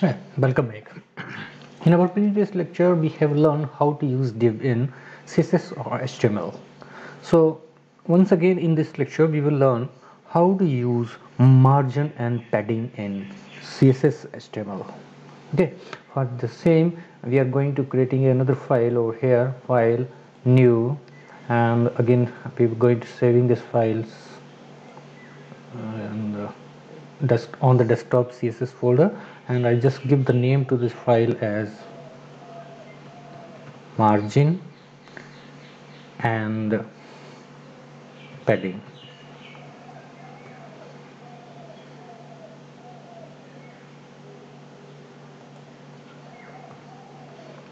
Hi, welcome back. In our previous lecture, we have learned how to use div in CSS or HTML. So, once again in this lecture, we will learn how to use margin and padding in CSS HTML. Okay, for the same, we are going to creating another file over here, file new, and again we are going to saving this files and on the desktop CSS folder, and I just give the name to this file as margin and padding.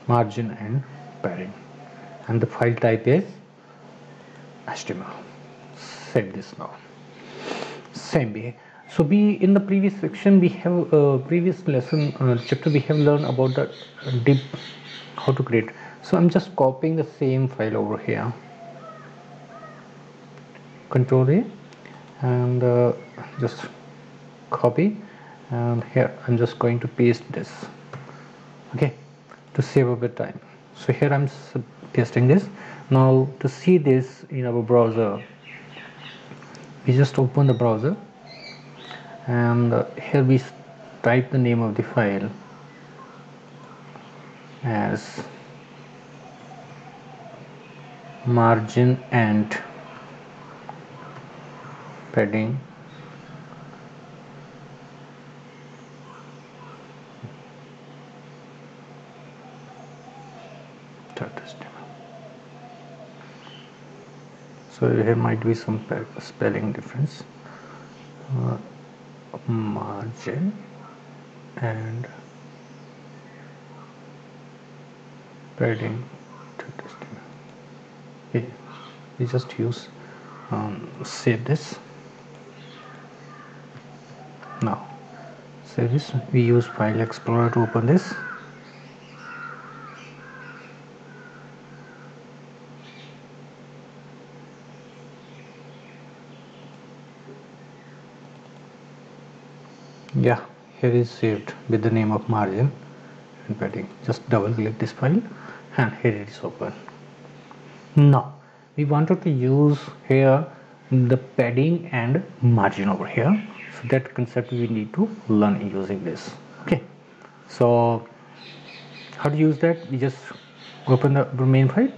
Margin and padding, and the file type is HTML. Save this now. Same way. So we in the previous section we have previous lesson chapter we have learned about the div, how to create. So I'm just copying the same file over here. Control A and just copy, and here I'm just going to paste this, okay, to save a bit time. So here I'm pasting this. Now to see this in our browser, we just open the browser, and here we type the name of the file as margin and padding .html. So here might be some spelling difference. Margin and padding .html. Okay, we just use save this. Now save this. We use File Explorer to open this. Yeah, here is saved with the name of margin and padding. Just double click this file and here it is open. Now we wanted to use here the padding and margin over here, so that concept we need to learn using this. Okay, so how to use that? We just open the main file,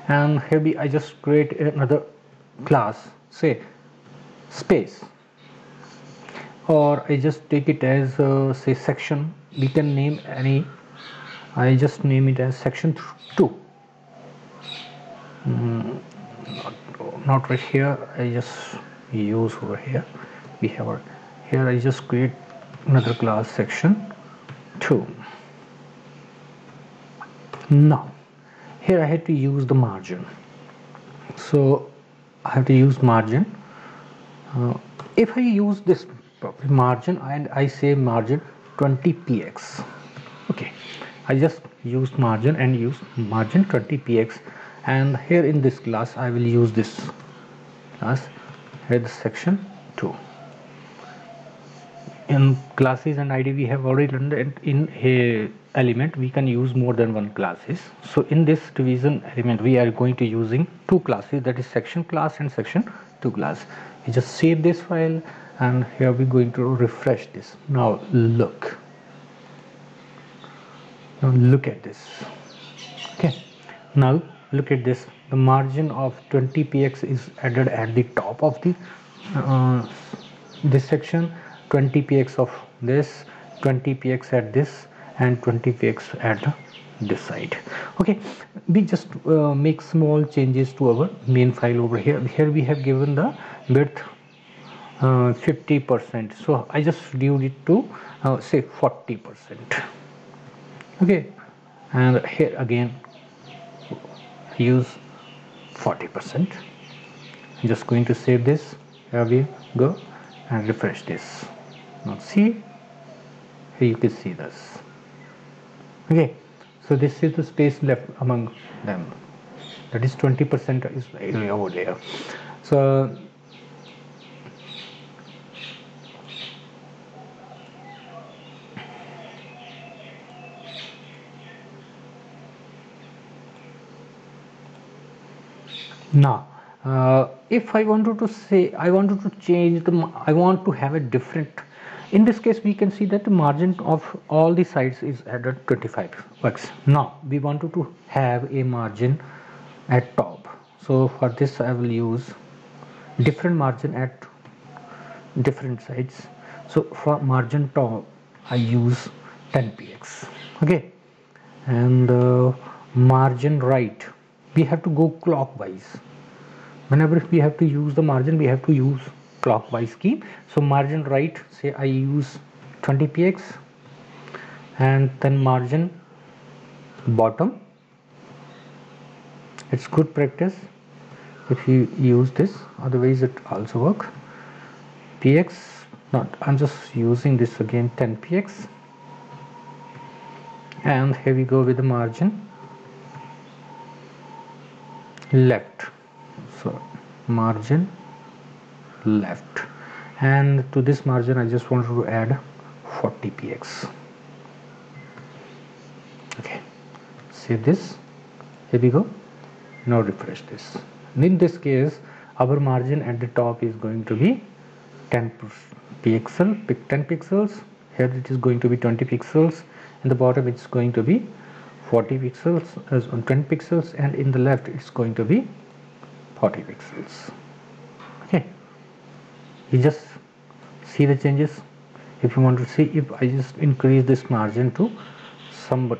and here I just create another class, say space, or I just take it as say section. We can name any. I just name it as section 2. Not right here. I just use over here. We have our, here I just create another class section 2. Now here I had to use the margin, so I have to use margin. If I use this margin and I say margin 20px, okay, I just use margin and use margin 20px, and here in this class I will use this class head section 2. In classes and id we have already learned that in a element we can use more than one classes. So in this division element we are going to using two classes, that is section class and section 2 class. We just save this file, and here we're going to refresh this. Now look at this. Okay, now look at this. The margin of 20px is added at the top of the this section, 20px of this, 20px at this, and 20px at this side. Okay, we just make small changes to our main file over here. Here we have given the width 50%, so I just reduce it to say 40%. Okay, and here again use 40%. I'm just going to save this. Here we go and refresh this. Now see, here you can see this. Okay, so this is the space left among them, that is 20% is area over there. So Now if I wanted to say I wanted to change I want to have a different, in this case we can see that the margin of all the sides is at 25 bucks. Now we wanted to have a margin at top, so for this I will use different margin at different sides. So for margin top I use 10px. Okay, and margin right we have to go clockwise. Whenever we have to use the margin we have to use clockwise key. So margin right, say I use 20px, and then margin bottom, it's good practice if you use this, otherwise it also work. Px, not, I'm just using this again, 10px, and here we go with the margin left. So margin left, and to this margin I just wanted to add 40px. Okay, save this. Here we go. Now refresh this. In this case our margin at the top is going to be 10 pixels. Here it is going to be 20 pixels. In the bottom it's going to be 40 pixels as on 10 pixels, and in the left it's going to be 40 pixels. Okay, you just see the changes. If you want to see, if I just increase this margin to some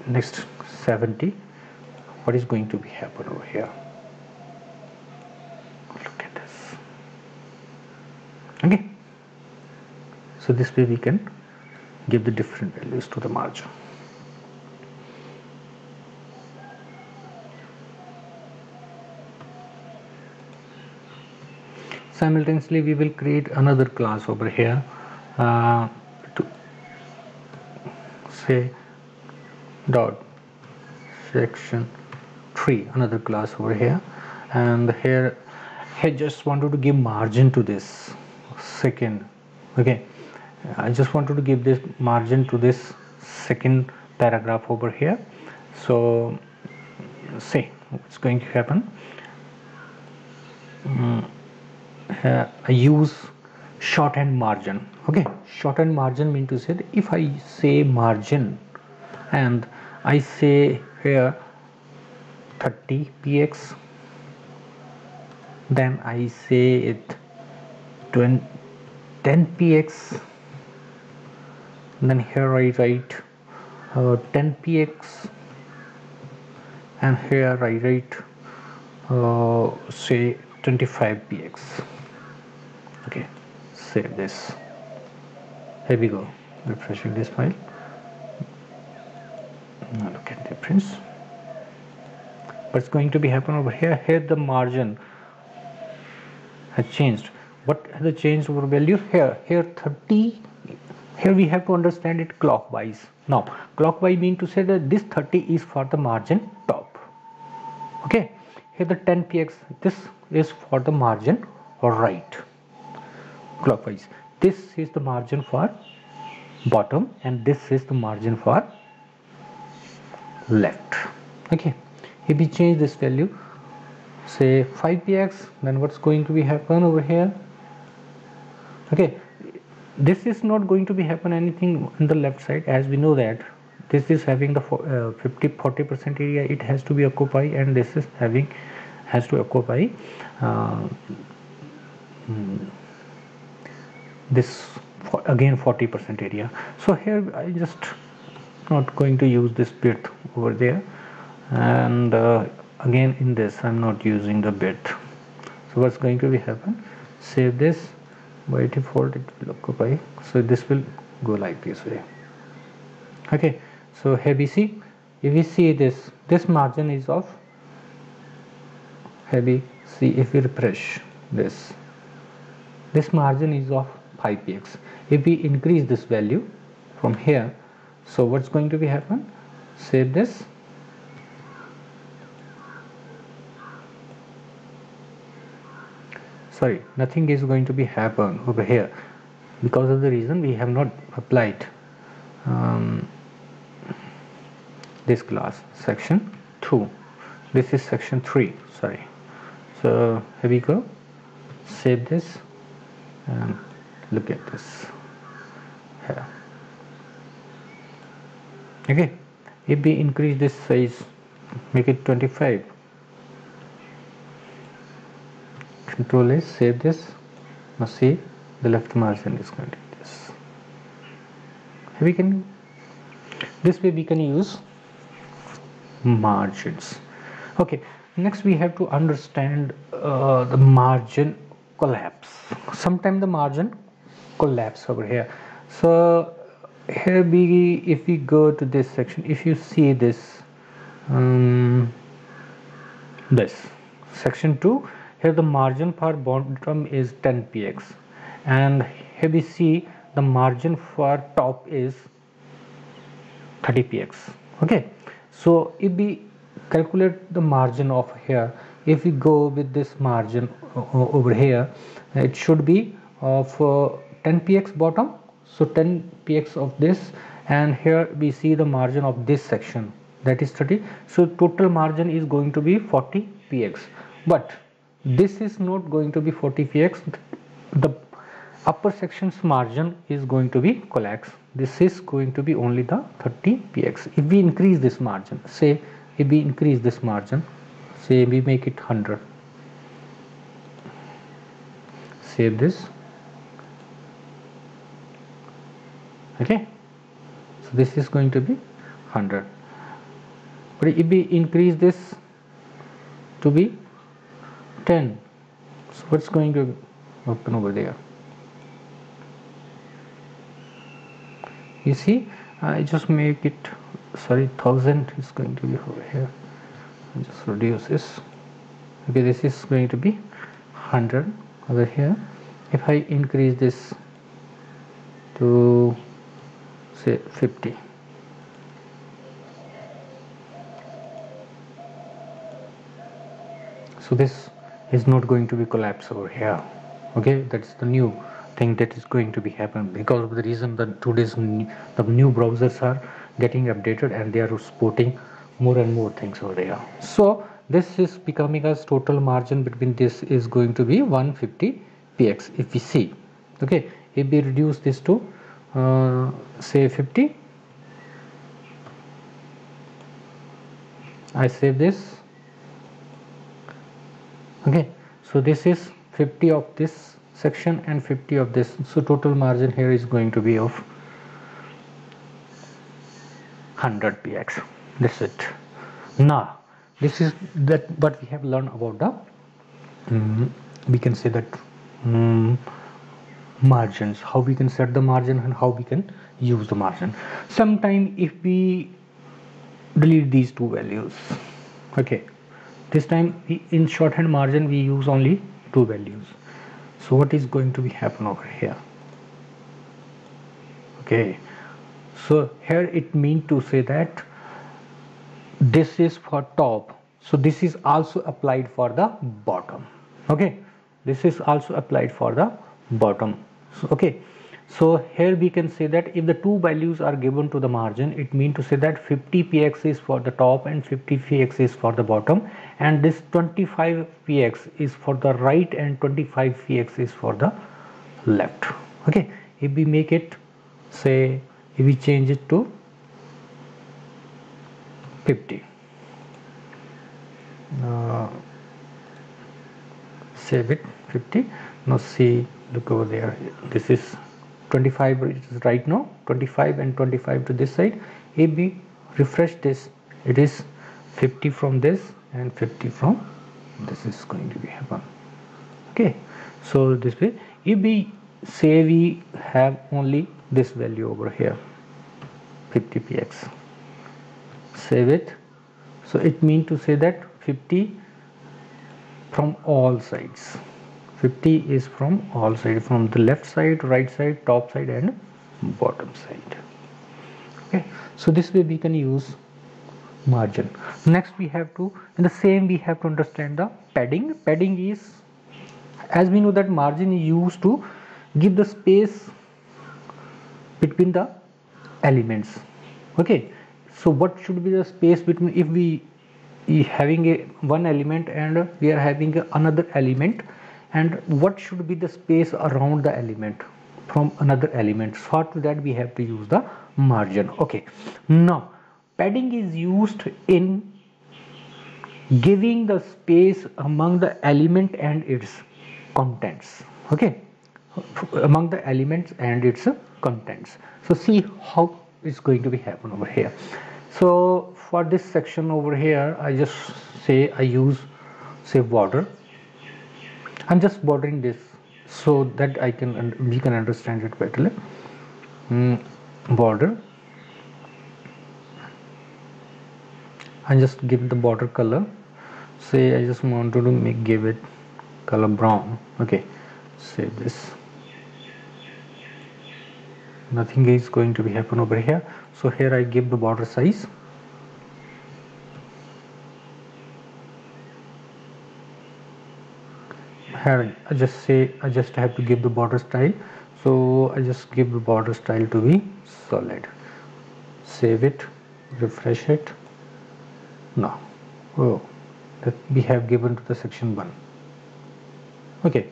next 70, what is going to be happen over here? Look at this. Okay, so this way we can give the different values to the margin. Simultaneously we will create another class over here to say dot section 3, another class over here, and here I just wanted to give margin to this second. Okay, I just wanted to give this margin to this second paragraph over here. So say what's going to happen, I use shorthand margin. Okay, shorthand margin mean to say that if I say margin and I say here 30px, then I say it 10px, then here I write 10px, and here I write say 25px. Okay, save this. Here we go, refreshing this file. Now look at the difference. What's going to be happen over here? Here the margin has changed. What has the changed over value? Here 30. Here we have to understand it clockwise. Now clockwise mean to say that this 30 is for the margin top. Okay, here the 10px, this is for the margin right, clockwise. This is the margin for bottom, and this is the margin for left. Okay, if we change this value, say 5px, then what's going to be happen over here? Okay, this is not going to be happen anything on the left side, as we know that this is having the 40% area it has to be occupy, and this is having has to occupy this again 40% area. So here I just not going to use this width over there, and again in this I'm not using the width. So what's going to be happen, save this, by default it will occupy, so this will go like this way. Okay, so here we see, if we see this margin is of, here we see if we refresh this margin is of 5px. If we increase this value from here, so what's going to be happen, save this, sorry, nothing is going to be happen over here because of the reason we have not applied this class section 2. This is section 3, sorry, So here we go, save this and look at this here. Okay, if we increase this size, make it 25, control is save this. Now see, the left margin is going to be this. We can, this way we can use margins. Okay, next we have to understand the margin collapse. Sometimes the margin collapse over here. So here if we go to this section, if you see this this section 2, here the margin for bottom is 10px, and here we see the margin for top is 30px. okay, so if we calculate the margin of here, if we go with this margin over here, it should be of 10px bottom, so 10px of this, and here we see the margin of this section, that is 30, so total margin is going to be 40px, but this is not going to be 40px. The upper section's margin is going to be collapsed. This is going to be only the 30px. If we increase this margin, say if we increase this margin, say we make it 100, save this. Okay, so this is going to be 100, but if we increase this to be 10, so what's going to open over there? You see, I just make it, sorry, 1000 is going to be over here. I just reduce this. Okay, this is going to be 100 over here. If I increase this to say 50, so this is not going to be collapse over here. Okay, that's the new thing that is going to be happen, because of the reason that today's the new browsers are getting updated and they are supporting more and more things over there. So this is becoming as total margin between this is going to be 150px. If we see, okay, if we reduce this to say 50, I save this. Okay, so this is 50 of this section and 50 of this, so total margin here is going to be of 100px. That's it. Now this is that what we have learned about the we can say that margins, how we can set the margin and how we can use the margin. Sometime if we delete these two values, okay, this time in shorthand margin we use only two values, so what is going to be happen over here? Okay, so here it means to say that this is for top, so this is also applied for the bottom. Okay, this is also applied for the bottom. So, okay, so here we can say that if the two values are given to the margin, it means to say that 50px is for the top and 50px is for the bottom, and this 25px is for the right and 25px is for the left. Okay, if we make it, say if we change it to 50, save it 50. Now see, look over there, this is 25 right now, 25 and 25 to this side. If we refresh this, it is 50 from this and 50 from this is going to be happen. Okay, so this way, if we say we have only this value over here, 50px, save it. So it means to say that 50 from all sides, 50 is from all sides, from the left side, right side, top side and bottom side. Okay, so this way we can use margin. Next we have to, in the same we have to understand the padding. Padding is, as we know that margin is used to give the space between the elements. Okay, so what should be the space between, if we having a one element and we are having another element, and what should be the space around the element from another element. For that we have to use the margin. Okay, now padding is used in giving the space among the element and its contents. Okay, among the elements and its contents. So see how it's going to be happen over here. So for this section over here, I just say I use say border. I'm just bordering this so that I can we can understand it better. Border. I just give the border color. Say I just wanted to give it color brown. Okay, save this. Nothing is going to be happen over here. So here I give the border size. Here I just say I just have to give the border style. So I just give the border style to be solid. Save it, refresh it. Now, oh, that we have given to the section 1. Okay,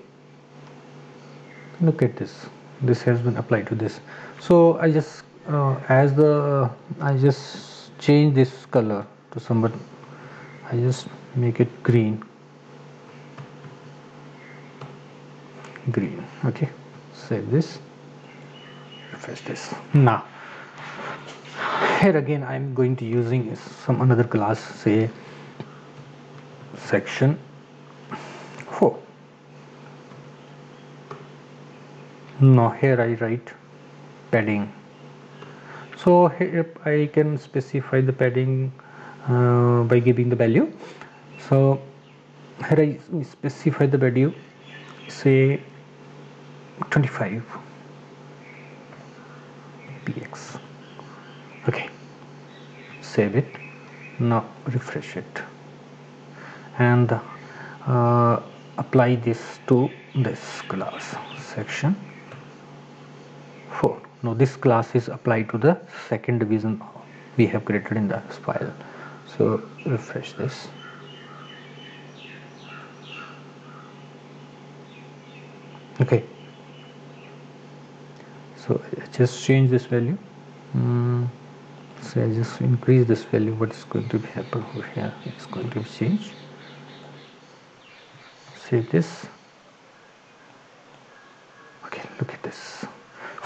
look at this. This has been applied to this. So I just I just change this color to somewhat. I just make it green. Okay, save this, refresh this. Now here again I'm going to using some another class, say section 4. Now here I write padding. So here I can specify the padding by giving the value. So here I specify the value, say 25 px. Okay, save it. Now refresh it and apply this to this class section 4. Now this class is applied to the second division we have created in the file. So refresh this. Okay, so I just change this value. So I just increase this value. What is going to be happen over here? It's going to change. Save this. Okay, look at this.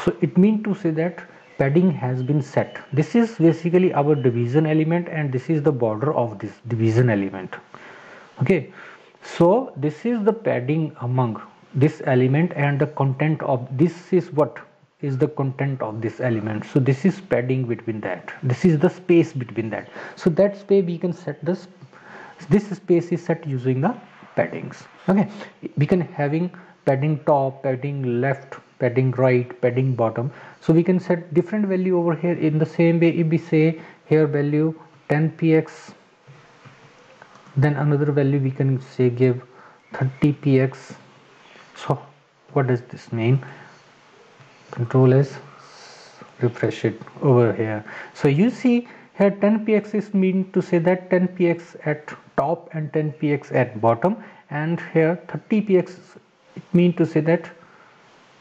So it means to say that padding has been set. This is basically our division element and this is the border of this division element. Okay, so this is the padding among this element and the content of this is what is the content of this element. So this is padding between that. This is the space between that. So that way we can set this space is set using the paddings. Okay, we can having padding top, padding left, padding right, padding bottom. So we can set different value over here. In the same way, if we say here value 10px, then another value we can say give 30px. So what does this mean? Control S, refresh it over here. So you see here 10px is mean to say that 10px at top and 10px at bottom, and here 30px it mean to say that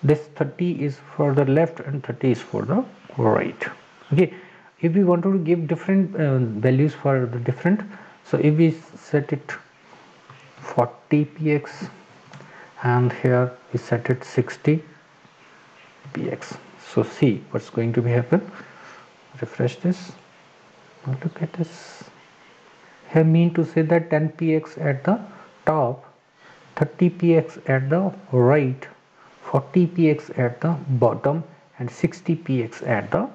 this 30 is for the left and 30 is for the right. Okay, if we want to give different values for the different, so if we set it 40px and here we set it 60px. So see what's going to be happen. Refresh this. Now look at this. Here mean to say that 10px at the top, 30px at the right, 40px at the bottom, and 60px at the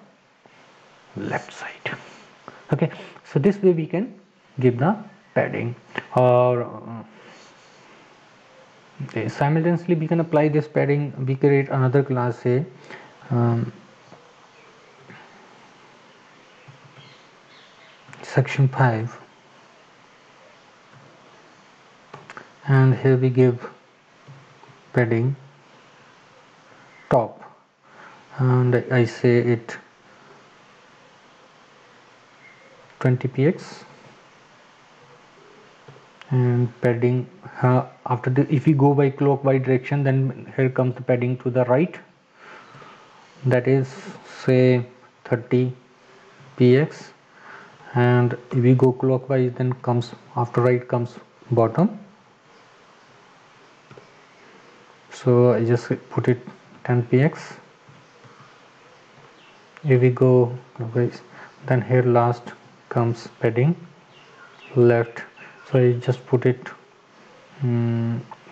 left side. Okay, so this way we can give the padding, or okay, simultaneously we can apply this padding. We create another class, say section 5, and here we give padding top, and I say it 20px, and padding after the, if we go by clockwise direction, then here comes the padding to the right, that is say 30 px, and if we go clockwise, then comes after right comes bottom, so I just put it 10 px. If we go clockwise, then here last comes padding left, so I just put it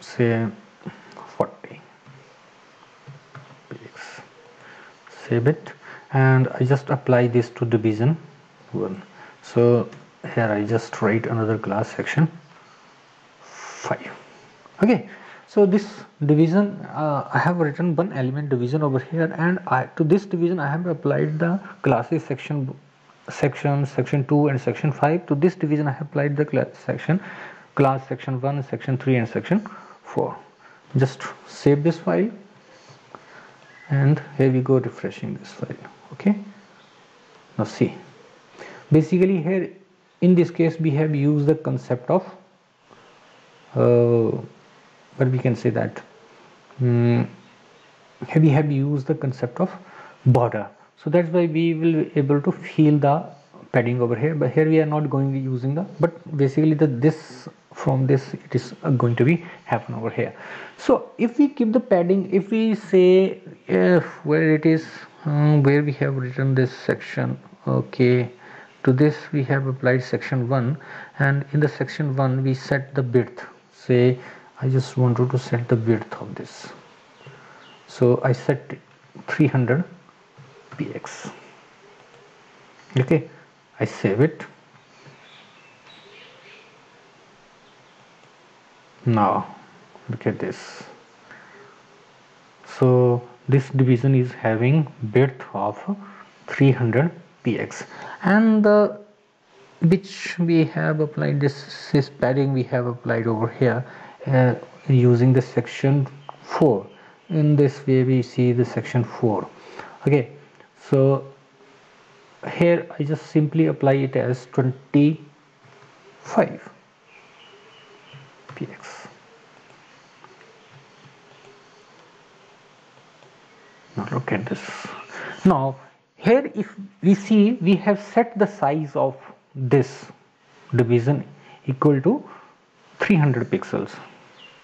say 40 px. Save it, and I just apply this to division 1. So here I just write another class section 5. Okay, so this division I have written one element division over here, and to this division I have applied the classes section 2 and section 5. To this division I have applied the class section 1, section 3 and section 4. Just save this file, and here we go refreshing this file. Okay, now see, basically here in this case we have used the concept of but we can say that here we have used the concept of border, so that's why we will be able to feel the padding over here, but here we are not going to be using the, but basically this from this it is going to be happen over here. So if we keep the padding, if we say where it is where we have written this section, okay, to this we have applied section 1, and in the section 1 we set the width, say I just wanted to set the width of this, so I set 300 px. Okay, I save it. Now look at this, so this division is having width of 300 px, and the which we have applied this padding we have applied over here using the section 4. In this way we see the section 4. Okay, so here I just simply apply it as 25 px. Now look at this. Now here if we see, we have set the size of this division equal to 300 pixels.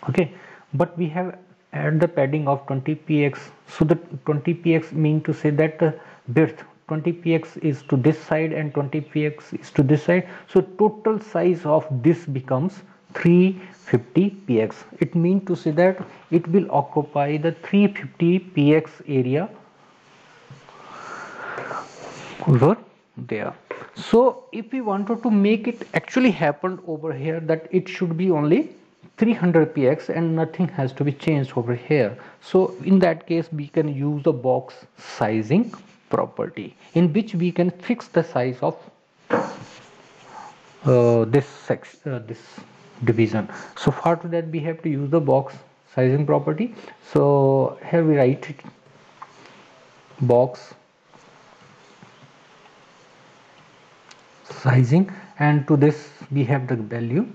Okay, but we have add the padding of 20 px, so the 20 px mean to say that the width 20 px is to this side and 20 px is to this side, so total size of this becomes 350 px. It means to say that it will occupy the 350 px area over there. So if we wanted to make it actually happen over here, that it should be only 300 px and nothing has to be changed over here, so in that case we can use the box sizing property, in which we can fix the size of this division. So for that we have to use the box sizing property. So here we write it, box sizing, and to this we have the value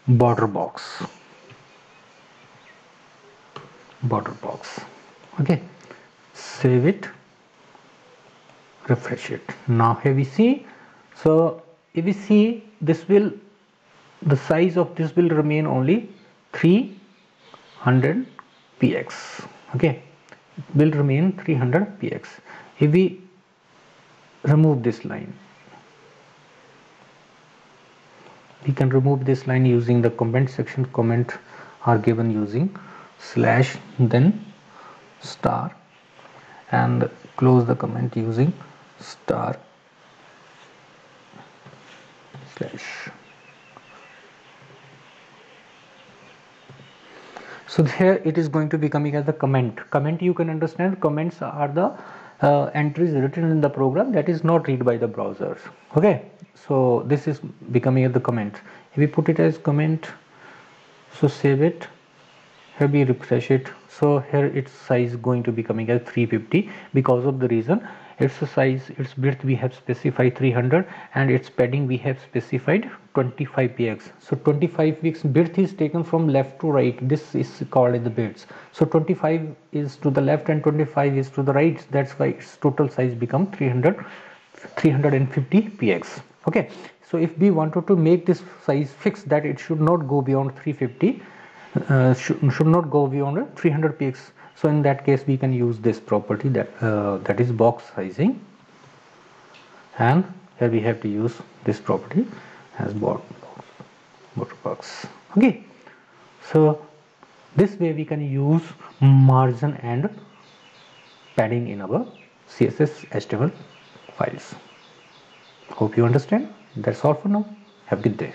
border box. Okay, save it, refresh it. Now here we see, so if we see, this will, the size of this will remain only 300 px. Okay, it will remain 300 px. If we remove this line, we can remove this line using the comment section. Comment are given using slash then star, and close the comment using star slash. So here it is going to be coming as the comment. You can understand, comments are the entries written in the program that is not read by the browsers. Okay, so this is becoming as the comment. If we put it as comment, so save it, here we refresh it, so here its size going to be coming as 350, because of the reason its size, its width we have specified 300, and its padding we have specified 25 px. So 25 px width is taken from left to right. This is called as the bits. So 25 is to the left and 25 is to the right. That's why its total size become 350 px. Okay, so if we wanted to make this size fixed, that it should not go beyond 350, should not go beyond 300 px. So in that case we can use this property, that is box sizing, and here we have to use this property as border box. Okay, so this way we can use margin and padding in our CSS HTML files. Hope you understand. That's all for now. Have a good day.